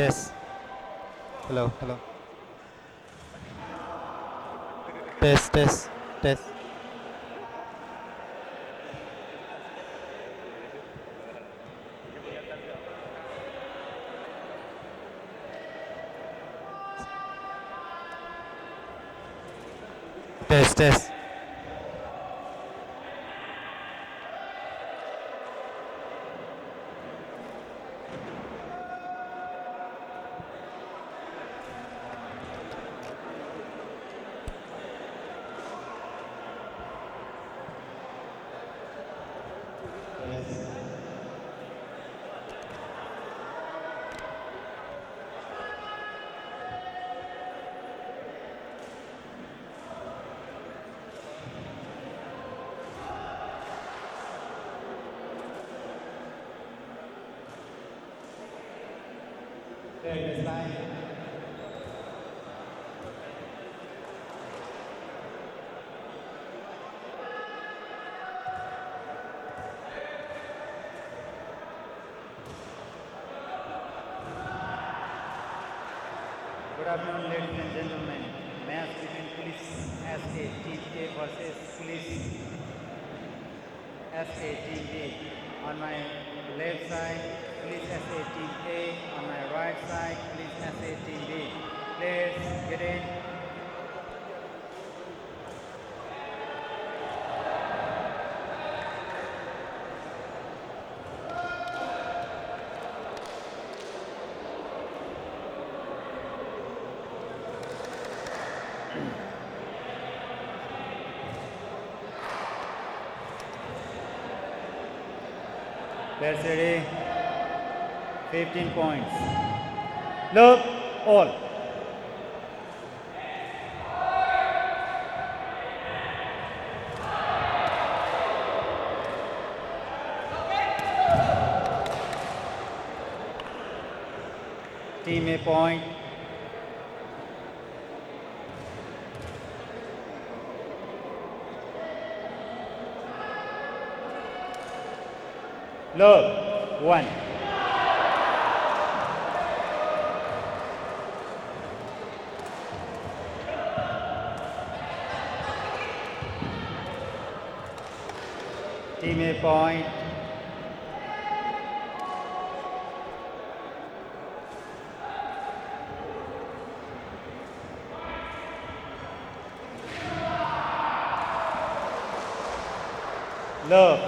Test. Hello, hello. Test, test, test. Test, test. Good afternoon, ladies and gentlemen. Match between Police SA Team A versus Police SA Team B. On my left side, Police SA Team A. On my right side, Police SA Team B. Players, get in. Players ready. 15 points. Look, all. Team A point. Look, 1. Team A point. Look,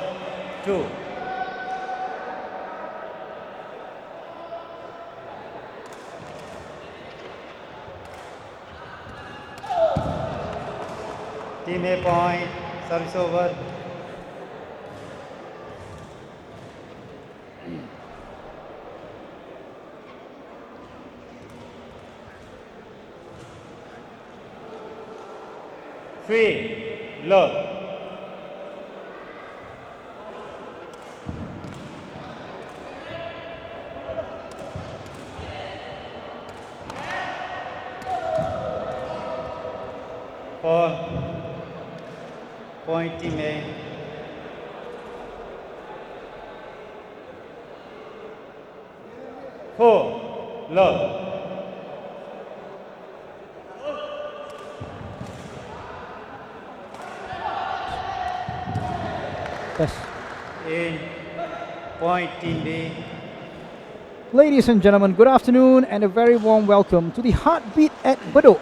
2. Team A point, service over. Three, look. Four, point team A. Four, look. Yes. In point team B. Ladies and gentlemen, good afternoon and a very warm welcome to the Heartbeat at Bedok.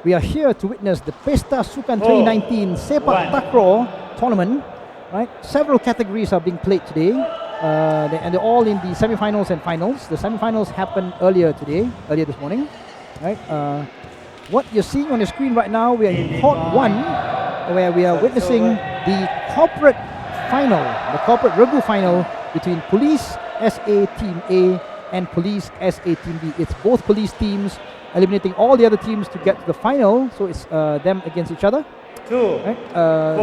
We are here to witness the PESTA SUKAN 2019 Sepaktakraw tournament. Right, several categories are being played today, and they're all in the semi-finals and finals. The semi-finals happened earlier this morning. Right, what you're seeing on the screen right now, we are in Court 1, where we are witnessing the corporate final, the corporate rugby final between Police SA Team A and Police SA Team B. It's both police teams eliminating all the other teams to get to the final, so it's them against each other. Right?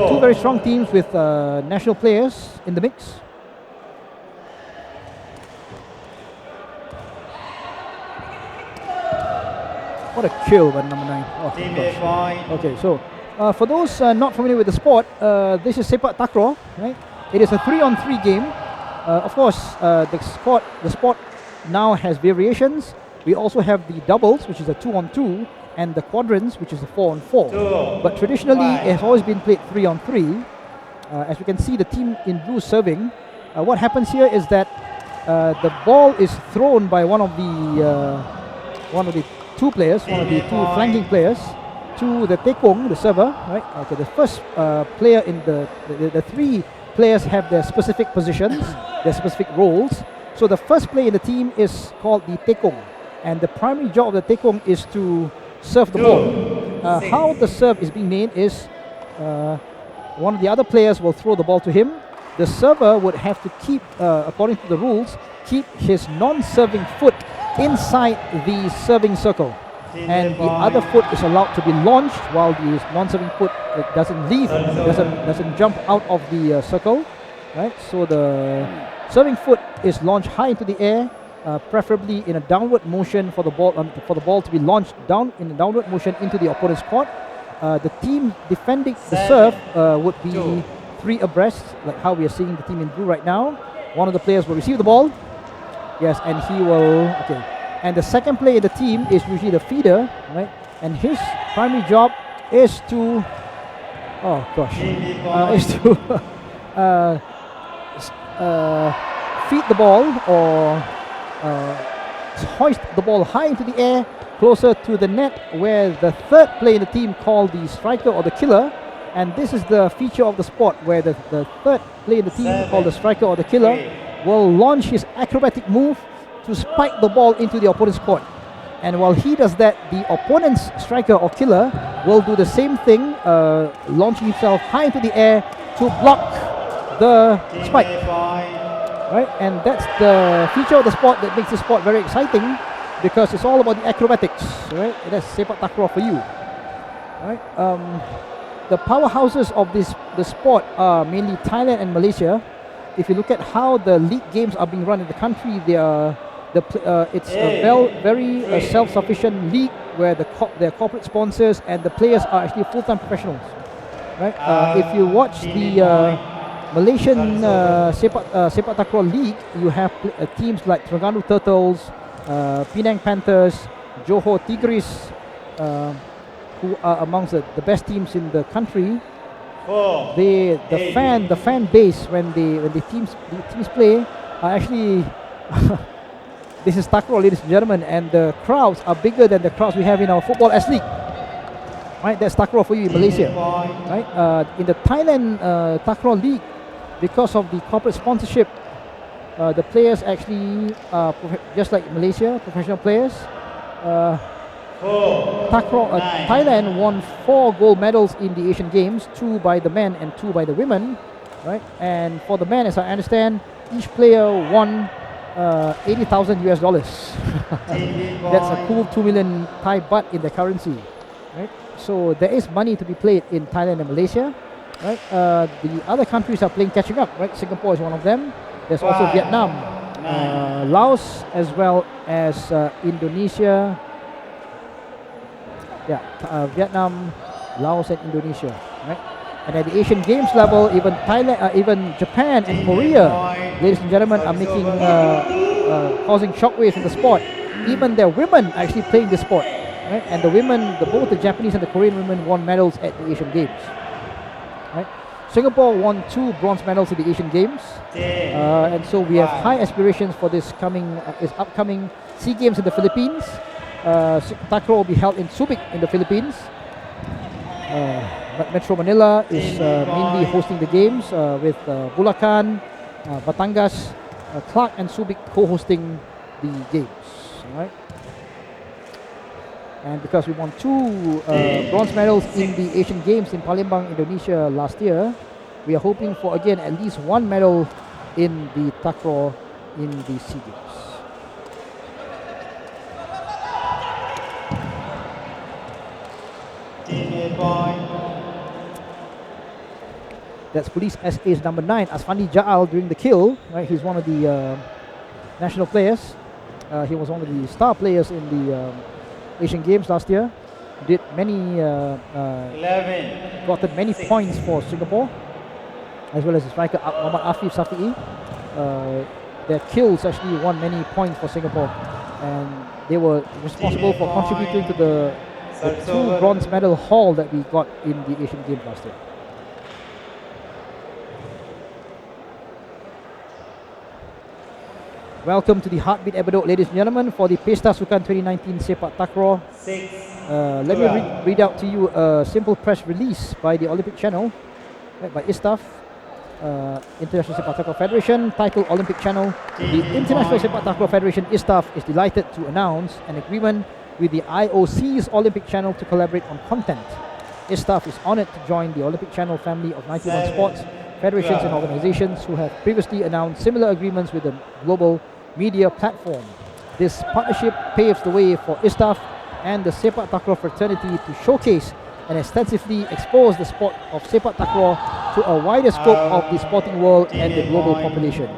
Two very strong teams with national players in the mix. What a kill by number 9. Oh, Team A point. okay, so for those not familiar with the sport, this is Sepaktakraw, right? It is a 3-on-3 game. Of course, the sport now has variations. We also have the doubles, which is a 2-on-2, and the quadrants, which is a 4-on-4. But traditionally, it has always been played 3-on-3. As you can see, the team in blue serving. What happens here is that the ball is thrown by one of the two players, one of the two flanking players, to the tekong, the server, right? Okay, the first player in the three players have their specific positions, their specific roles. So the first player in the team is called the tekong, and the primary job of the tekong is to serve the ball. How the serve is being made is one of the other players will throw the ball to him. The server would have to keep, according to the rules, keep his non-serving foot inside the serving circle, and the other foot is allowed to be launched while the non-serving foot doesn't leave, doesn't jump out of the circle, right? So the serving foot is launched high into the air, preferably in a downward motion for the ball to be launched down in a downward motion into the opponent's court. The team defending the serve would be 3 abreast, like how we are seeing the team in blue right now. One of the players will receive the ball. Yes, and he will, okay. And the second player in the team is usually the feeder, right? And his primary job is to, is to feed the ball or hoist the ball high into the air, closer to the net, where the third player in the team, called the striker or the killer, and this is the feature of the sport, where the third player in the team, called the striker or the killer, will launch his acrobatic move to spike the ball into the opponent's court. And while he does that, the opponent's striker or killer will do the same thing, launching himself high into the air to block the spike. Right, and that's the feature of the sport that makes the sport very exciting, because it's all about the acrobatics. Right, that's Sepaktakraw for you. Right, the powerhouses of the sport are mainly Thailand and Malaysia. If you look at how the league games are being run in the country, they are it's a very self-sufficient league where their corporate sponsors and the players are actually full-time professionals. Right, if you watch the Malaysian Sepaktakraw League, you have teams like Terengganu Turtles, Penang Panthers, Johor Tigris, who are amongst the best teams in the country. The fan base when the teams play are actually this is takraw, ladies and gentlemen, and the crowds are bigger than the crowds we have in our football S League. Right, that's takraw for you in Malaysia. Right, in the Thailand takraw league, because of the corporate sponsorship, the players actually are just like Malaysia, professional players. Thailand won 4 gold medals in the Asian Games, 2 by the men and 2 by the women, right? And for the men, as I understand, each player won $80,000 US. That's a cool 2 million Thai baht in the currency, right? So there is money to be played in Thailand and Malaysia, right? The other countries are playing catching up, right? Singapore is one of them. There's also Vietnam, Laos, as well as Indonesia. Yeah, Vietnam, Laos, and Indonesia, right? And at the Asian Games level, even Thailand, even Japan and Korea, ladies and gentlemen, are making causing shockwaves in the sport. Even their women are actually playing the sport, right? And the women, both the Japanese and the Korean women, won medals at the Asian Games, right? Singapore won 2 bronze medals at the Asian Games, and so we have high aspirations for this upcoming SEA Games in the Philippines. Takraw will be held in Subic in the Philippines. Metro Manila is mainly hosting the games, with Bulacan, Batangas, Clark, and Subic co-hosting the games. Right? And because we won 2 bronze medals in the Asian Games in Palembang, Indonesia last year, we are hoping for again at least 1 medal in the takraw in the SEA Games. That's Police SA's number 9, Asfandi Ja'al, during the kill. Right, he's one of the national players. He was one of the star players in the Asian Games last year. Did many, gotten many points for Singapore, as well as the striker Muhammad Afif Safi'i. Their kills actually won many points for Singapore, and They were responsible for contributing to the Service 2 over. bronze medal haul that we got in the Asian Games last year. Welcome to the Heartbeat at Bedok, ladies and gentlemen, for the PESTA SUKAN 2019 Sepaktakraw. 6. Let me read out to you a simple press release by the Olympic Channel, by ISTAF, International Sepaktakraw Federation, titled Olympic Channel. The International Sepaktakraw Federation ISTAF is delighted to announce an agreement with the IOC's Olympic Channel to collaborate on content. ISTAF is honored to join the Olympic Channel family of 91 sports, federations and organizations who have previously announced similar agreements with the global media platform. This partnership paves the way for ISTAF and the Sepak Takraw fraternity to showcase and extensively expose the sport of Sepak Takraw to a wider scope of the sporting world and the global population.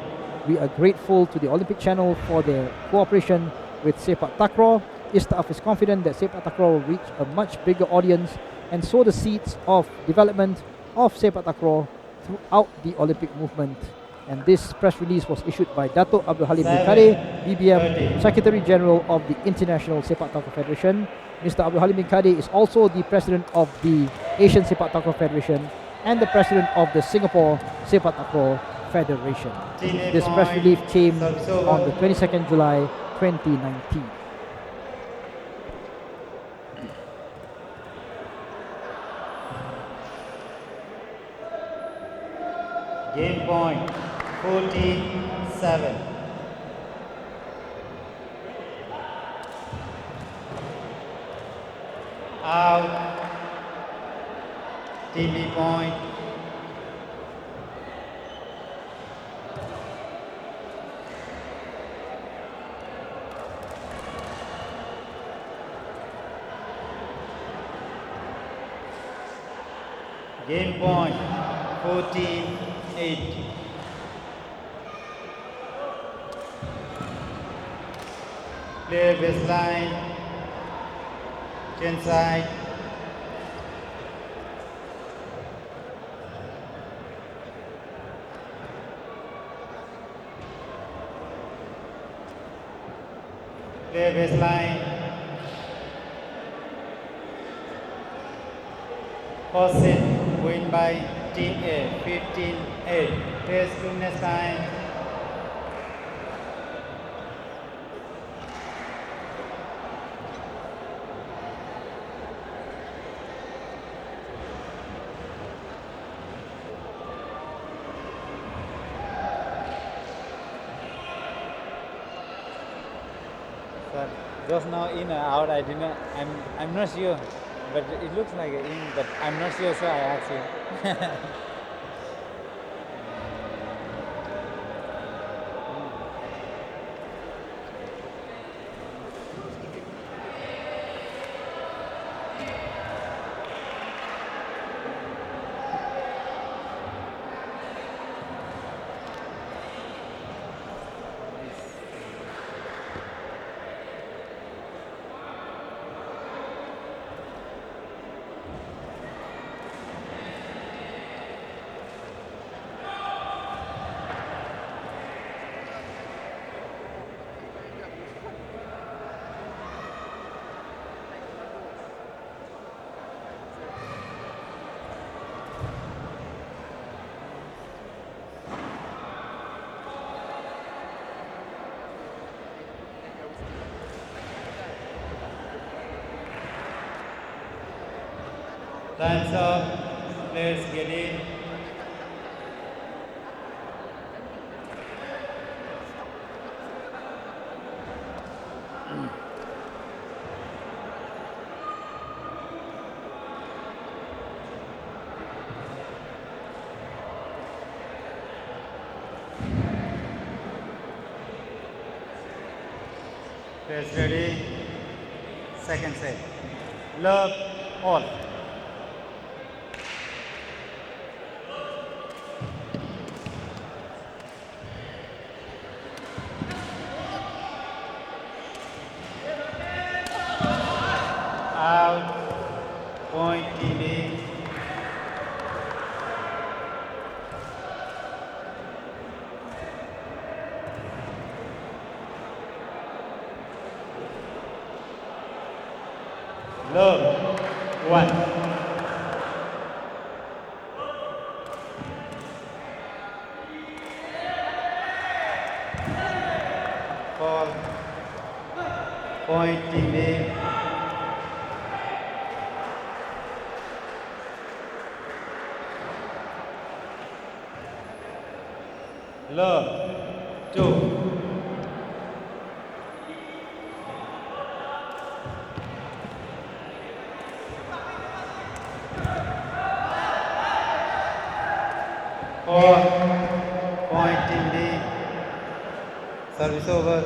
We are grateful to the Olympic Channel for their cooperation with Sepak Takraw. ISTAF is confident that Sepak Takraw will reach a much bigger audience and sow the seeds of development of Sepak Takraw throughout the Olympic movement. And this press release was issued by Dato' Abdul Halim bin Kadeh, BBM, Secretary General of the International Sepak Takraw Federation. Mr. Abdul Halim bin Kadeh is also the President of the Asian Sepak Takraw Federation and the President of the Singapore Sepak Takraw Federation. This press release came on the 22nd July 2019. Game point 14-7. Out. TV point. Game point 14-8. Clear baseline, chin side. Clear baseline. Pasir win by Team A, 15-8. Race to next time. Sir, just now in or out, I did not. I'm not sure, but it looks like a in, but I'm not sure, so I asked you. Time's up. Players get in. Players ready. Second set. Love all. Out. Point TV. เริ่ม one ball pointing nameเริ่ม two four pointing name service over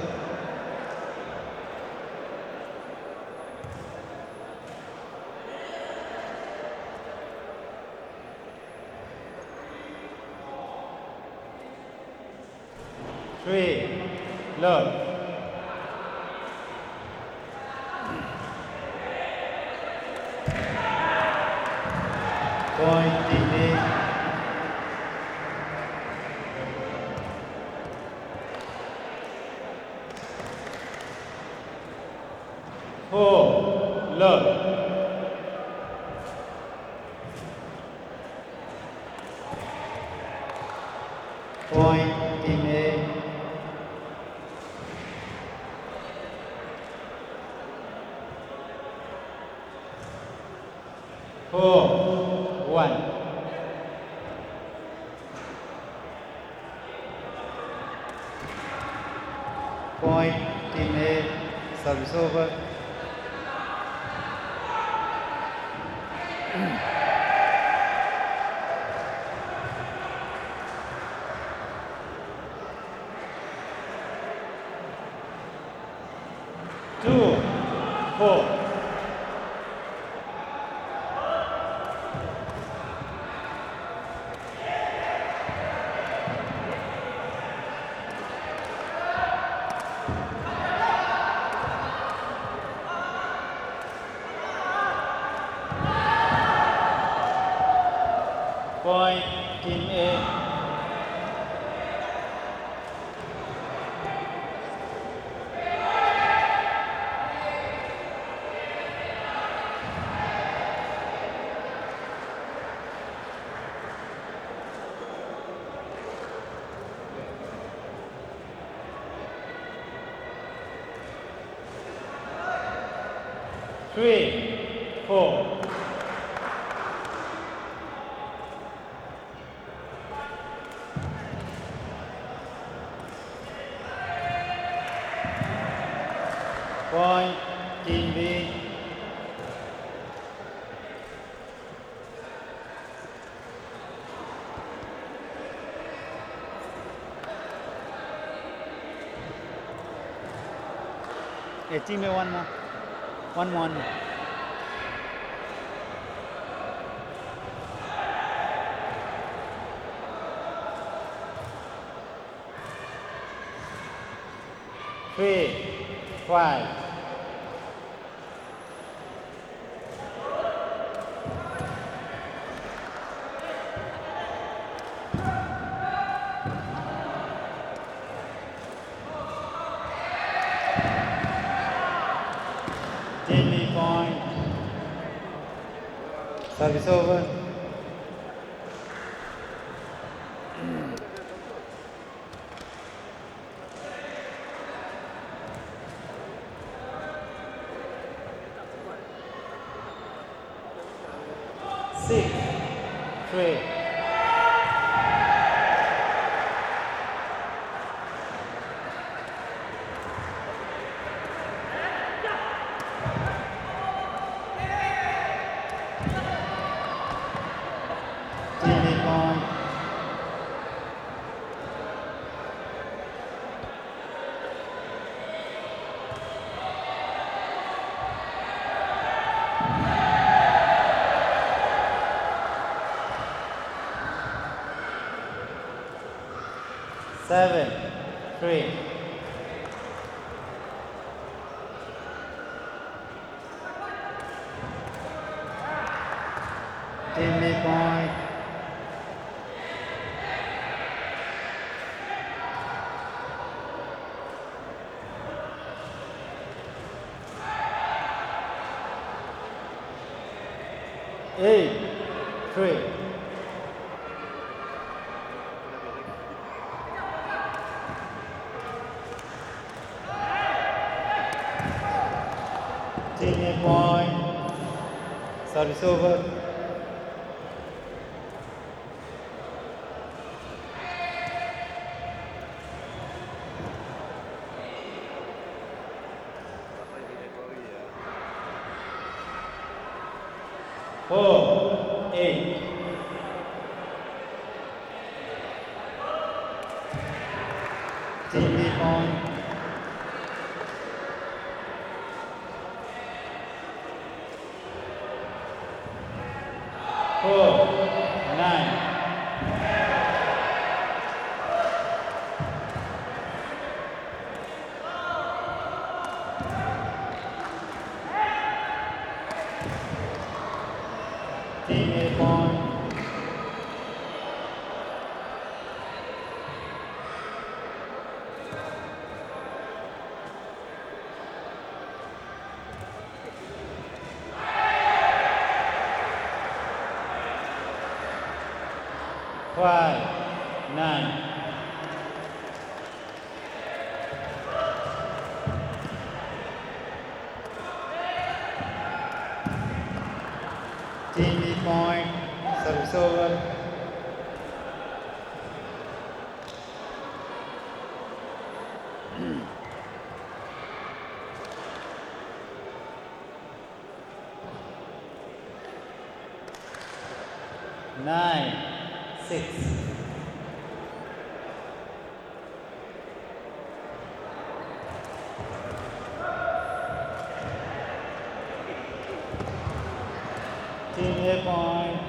three เริ่ม pointing name four เริ่ม pointing name four one pointing name service over two four point team A three four point team B team A one more three five team B point service over six three team B point seven three team B point 8, 3. Team A point. Service over. Four, 8. Team B point. Four, 9. Team A point. Five, 9. Team B point. Service over. Nine, 6. Team A point.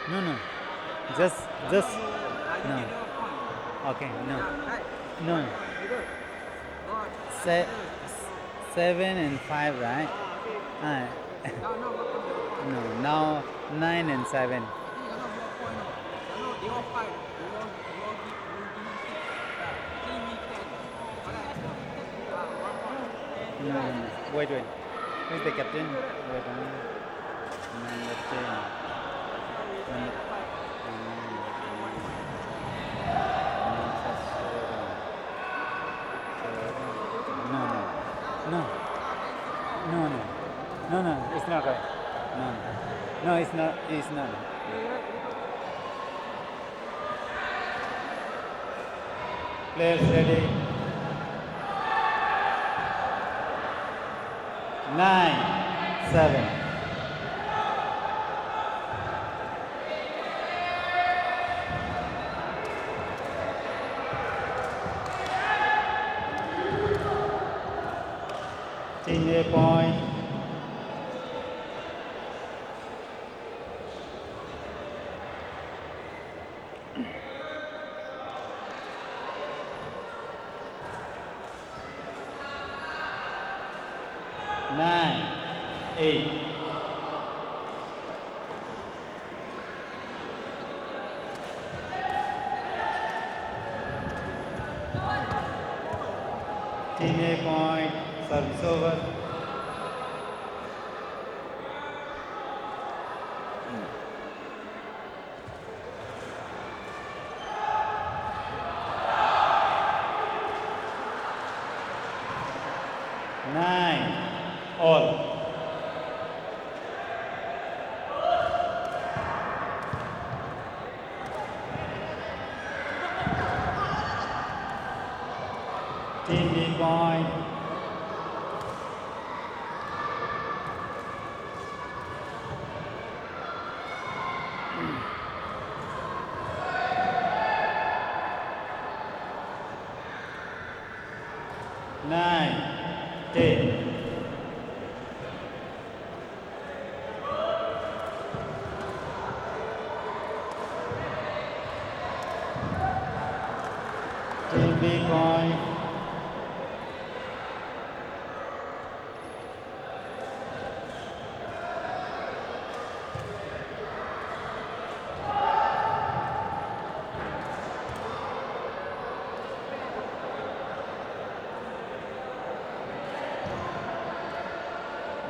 No. Just, no. Okay, no. 7 and 5, right? No, now 9 and 7. No. Wait. Who's the captain? Wait. Number 10. No, it's not right. No, it's not. Players ready. 9, 7. Team A point. Nine, 8. Team A point. Service over. Nine, all. Team B point. Nine, 10.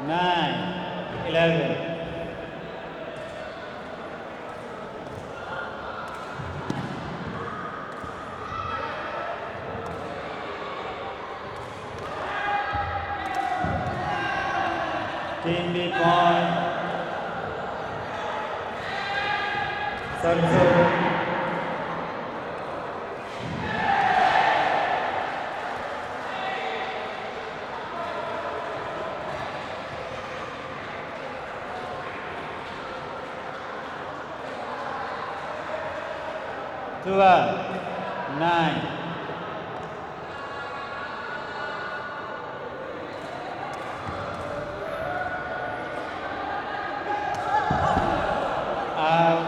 9, 11. Team B point. Serve. 9. Out,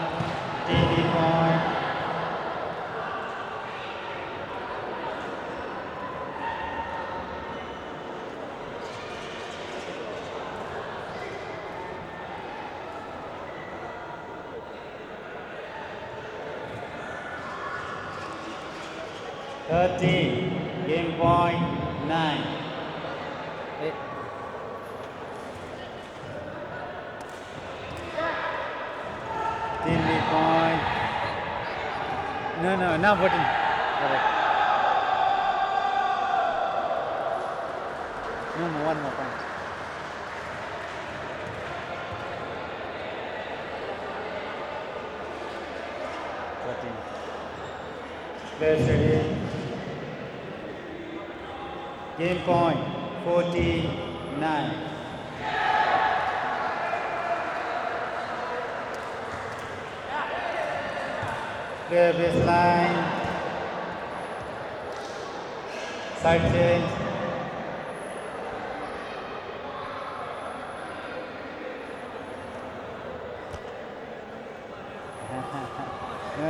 TD point. Game point 9. Team B point. No, now voting. Correct. No, one more point. Players ready. Game point 49. Clear baseline. Side change. No.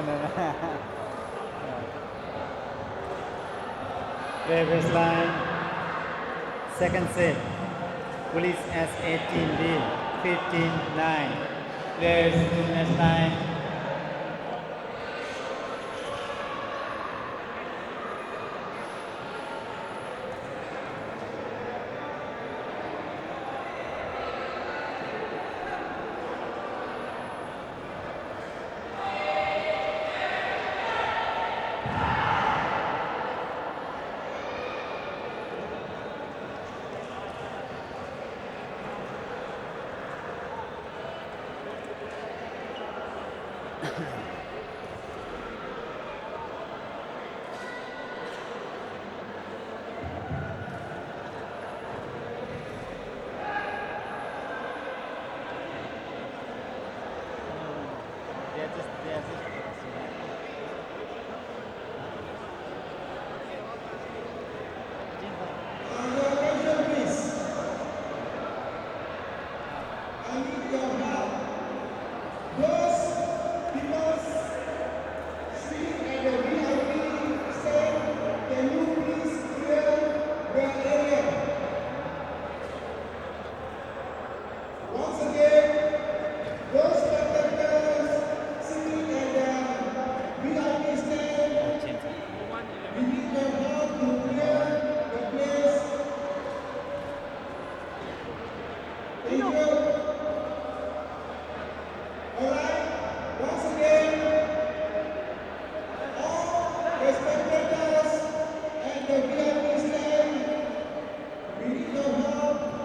Clear baseline. Second set. Police S18B 15-9. Players 2 minutes time.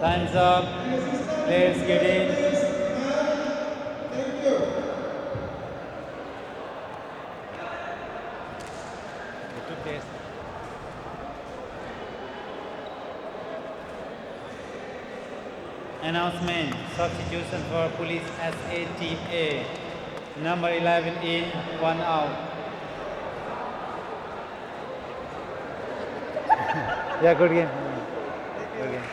Time's up. Players get in. Announcement. Substitution for Police SA Team A. Number 11 in, 1 out. Yeah, good game. Good game.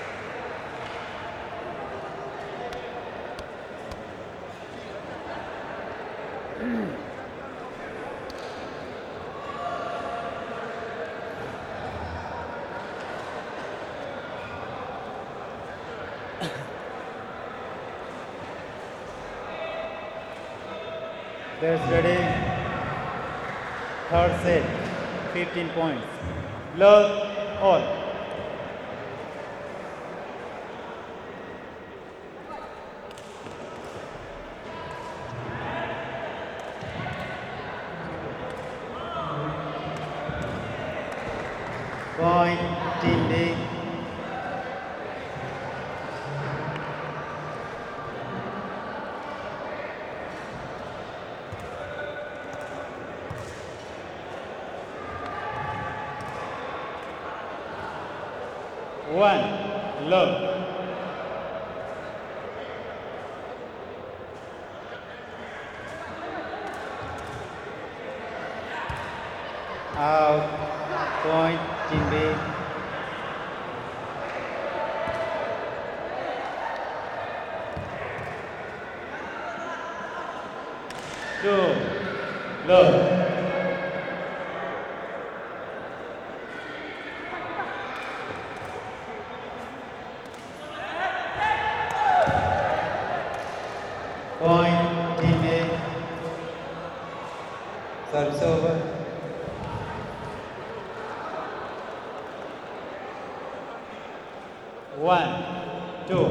Players ready. Third set, 15 points. Love all. Point Team D. One, love. Out. Point Team B. Two, love. Point Team A. Service over. One, two.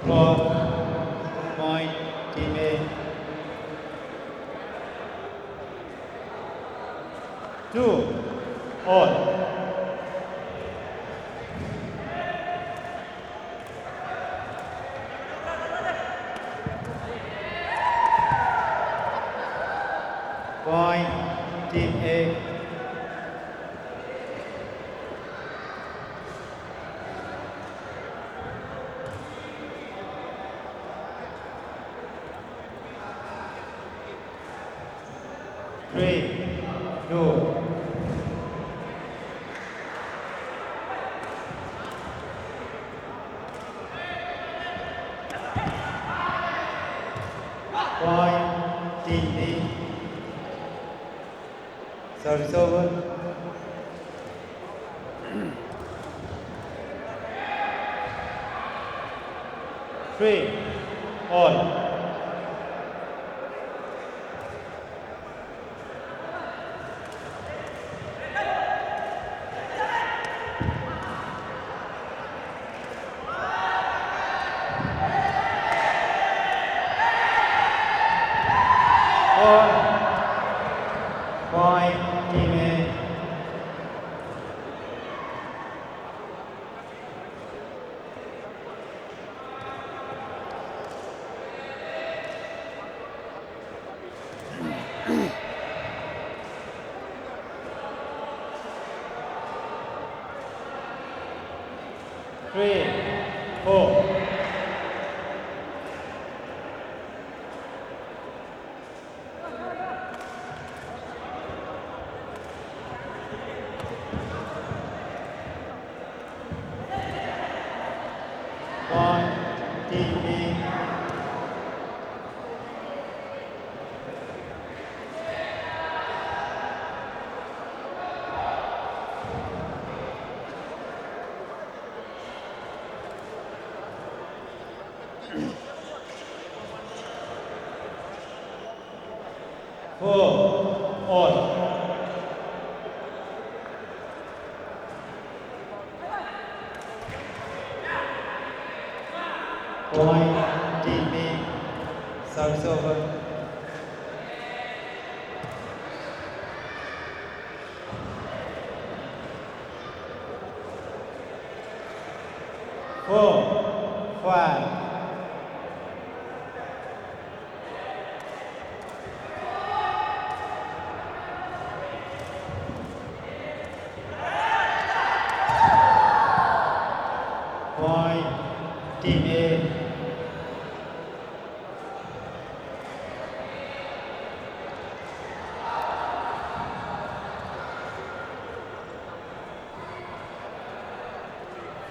Four. Point Team A. Two, all. Point Team A. Three, two. Point Team D. Service over. Three, all. Four. Point Team A. Three, four. Point Team B. Four, all. Point Team B. Service over. Four, five. Point Team A.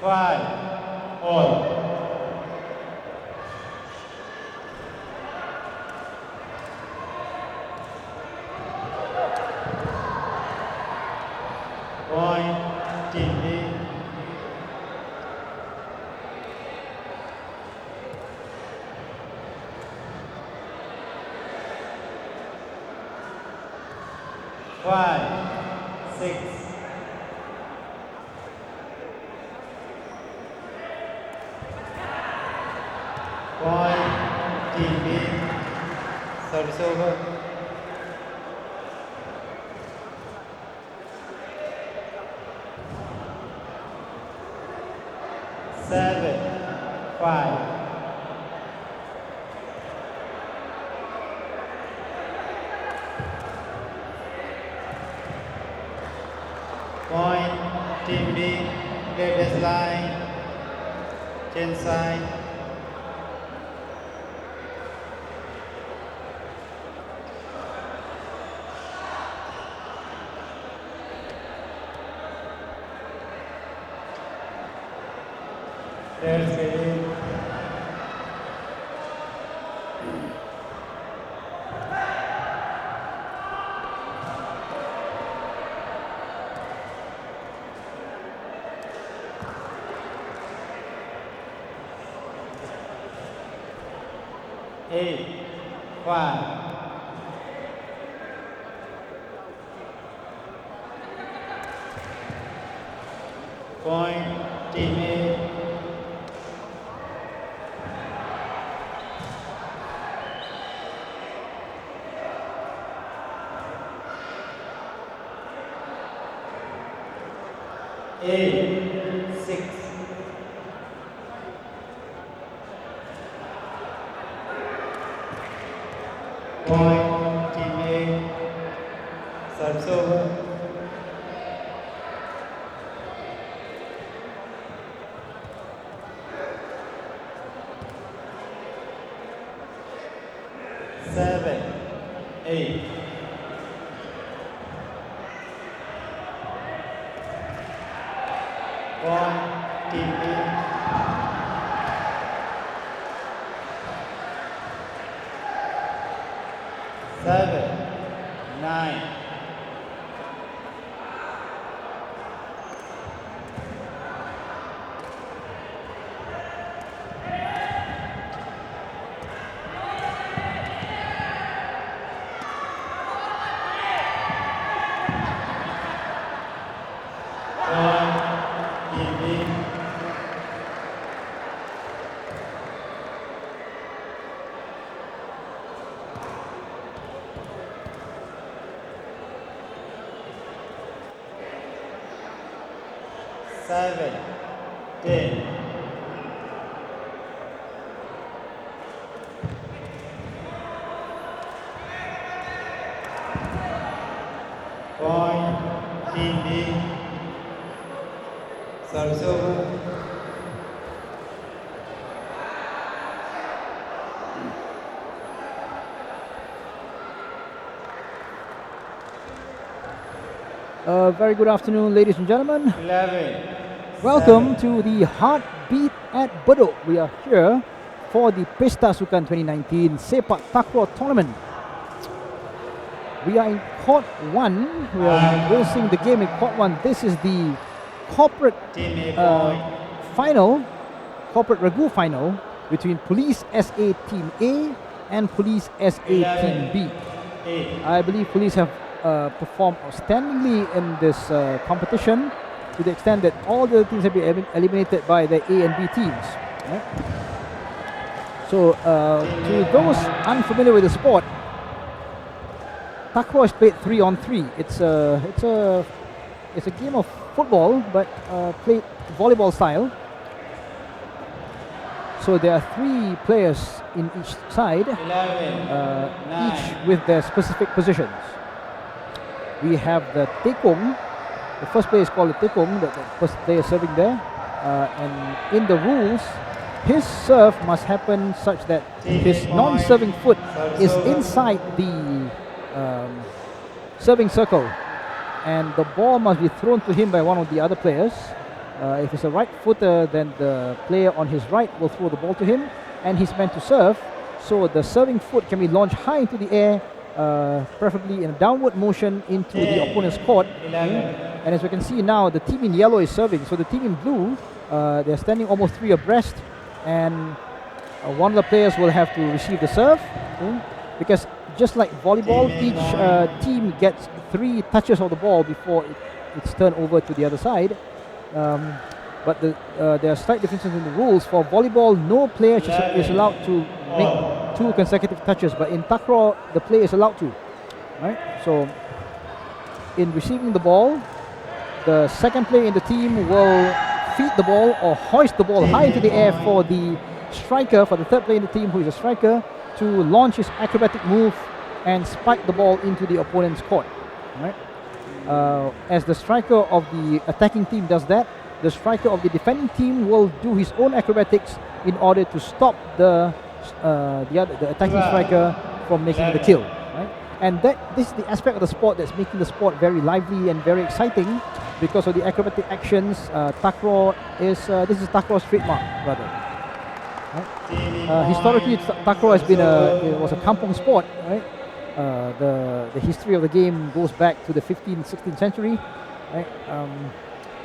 Five, all. Point Team B. Five, six. Point Team B. Service over. Seven, 5. Point, team B, clear baseline, change side. Players ready. Eight, 5. Point, team A. Eight, 6. Point, team A. Service over. Seven, 8. Point, team B. Seven, 9. Point, team B. Seven, 10. Point, team B. Service over. Very good afternoon, ladies and gentlemen. 11. Welcome 7. to the Heartbeat at Bedok. We are here for the PESTA Sukan 2019 Sepaktakraw tournament. We are in Court 1. We are racing the game in Court 1. This is the corporate Team A point. final, corporate Ragu final between Police SA Team A and Police SA Team 11. B. 8. I believe Police have performed outstandingly in this competition, to the extent that all the teams have been eliminated by the A and B teams. Right? So, to those unfamiliar with the sport, takraw is played 3-on-3. It's a game of football, but played volleyball style. So there are 3 players in each side, 11. 9. each with their specific positions. We have the tekong. The first player is called the tekong, the first player serving there. And in the rules, his serve must happen such that his non-serving foot is inside the serving circle, and the ball must be thrown to him by one of the other players. If it's a right footer, then the player on his right will throw the ball to him, and he's meant to serve. So the serving foot can be launched high into the air, preferably in a downward motion into the opponent's court. 11. And as we can see now, the team in yellow is serving. So the team in blue, they're standing almost 3 abreast, and one of the players will have to receive the serve, because just like volleyball, each team gets 3 touches of the ball before it's turned over to the other side. but there are slight differences in the rules. For volleyball, no player is allowed to make 2 consecutive touches, but in takraw, the player is allowed to. Right? So, in receiving the ball, the second player in the team will feed the ball or hoist the ball high into the air for the striker, for the third player in the team who is a striker, to launch his acrobatic move and spike the ball into the opponent's court. Right? As the striker of the attacking team does that, the striker of the defending team will do his own acrobatics in order to stop the attacking striker from making the kill. Right? And this is the aspect of the sport that's making the sport very lively and very exciting because of the acrobatic actions. Takraw this is Takraw's trademark, rather. Right? Historically, takraw has been it was a kampong sport, right? The history of the game goes back to the 15th, 16th century, right?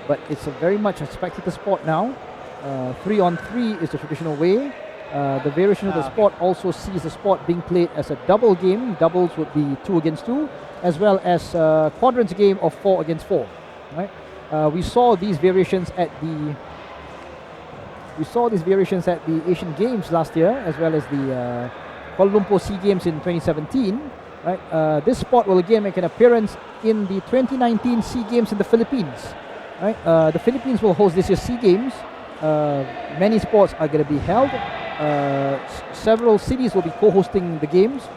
But it's a very much a spectator sport now. 3-on-3 is the traditional way. The variation of the sport also sees the sport being played as a double game. Doubles would be 2 against 2, as well as a quadrants game of 4 against 4. Right? We saw these variations at the Asian Games last year, as well as the Kuala Lumpur SEA Games in 2017. Right? This sport will again make an appearance in the 2019 SEA Games in the Philippines. Right? The Philippines will host this year's SEA Games. Many sports are going to be held. Several cities will be co-hosting the games.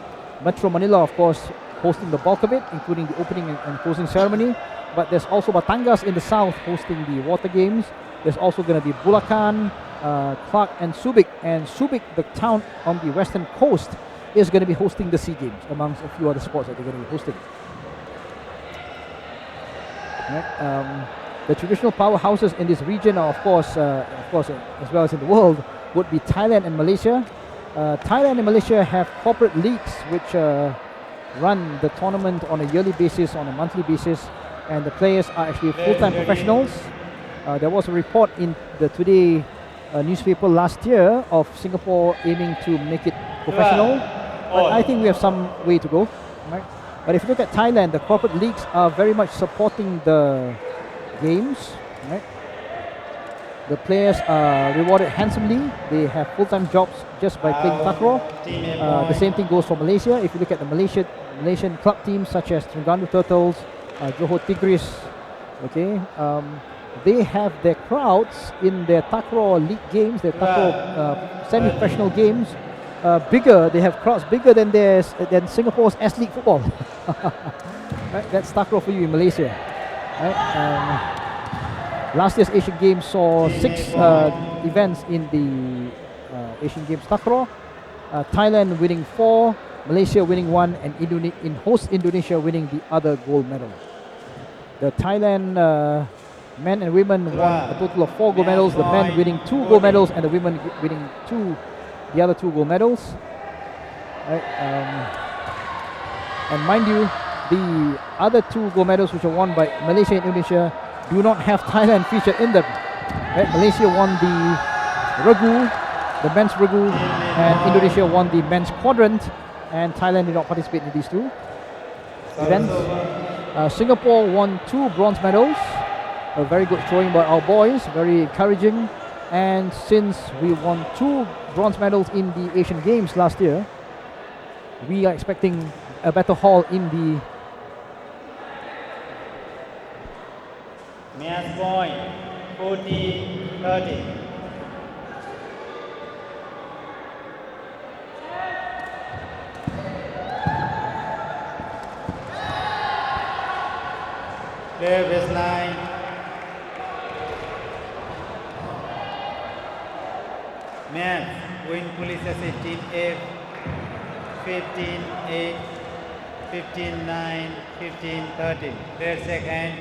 Metro Manila, of course, hosting the bulk of it, including the opening and closing ceremony. But there's also Batangas in the south hosting the water games. There's also going to be Bulacan, Clark, and Subic. And Subic, the town on the western coast, is going to be hosting the SEA Games, amongst a few other sports that they're going to be hosting. Right? The traditional powerhouses in this region are, of course, as well as in the world, would be Thailand and Malaysia. Thailand and Malaysia have corporate leagues which run the tournament on a yearly basis, on a monthly basis, and the players are actually full-time professionals. There was a report in the Today newspaper last year of Singapore aiming to make it professional, but I think we have some way to go. Right? But if you look at Thailand, the corporate leagues are very much supporting the games. Right? The players are rewarded handsomely. They have full-time jobs just by playing takraw. The same thing goes for Malaysia. If you look at the Malaysian club teams such as Terengganu Turtles, Johor Tigris, okay, they have their crowds in their takraw league games, their takraw semi-professional games, bigger. They have crowds bigger than Singapore's S-League football. Right? That's takraw for you in Malaysia. Right? Last year's Asian Games saw 6 events in the Asian Games takraw. Thailand winning 4, Malaysia winning 1, and host Indonesia winning the other gold medal. The Thailand men and women won a total of 4 gold medals. The men winning 2 gold medals, and the women winning the other 2 gold medals. Right? And mind you, the other 2 gold medals which are won by Malaysia and Indonesia do not have Thailand featured in them. Right? Malaysia won the Regu, the men's Regu, and Indonesia won the men's quadrant, and Thailand did not participate in these 2 events. Singapore won 2 bronze medals. A very good showing by our boys, very encouraging. And since we won 2 bronze medals in the Asian Games last year, we are expecting a better haul in the match point 40-30. Clear baseline. Match win police as a team F 15-8, 15-9, 15-13. Clear second.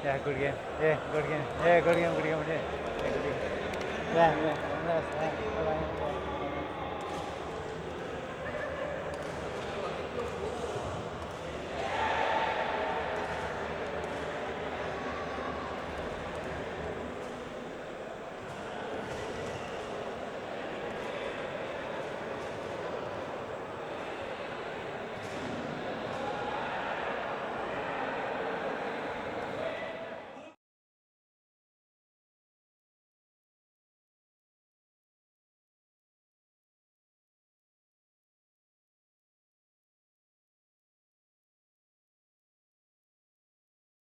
Yeah, good game. Yeah, good game. Yeah, good game. Good game. Yeah, good game. Yeah. Bye-bye.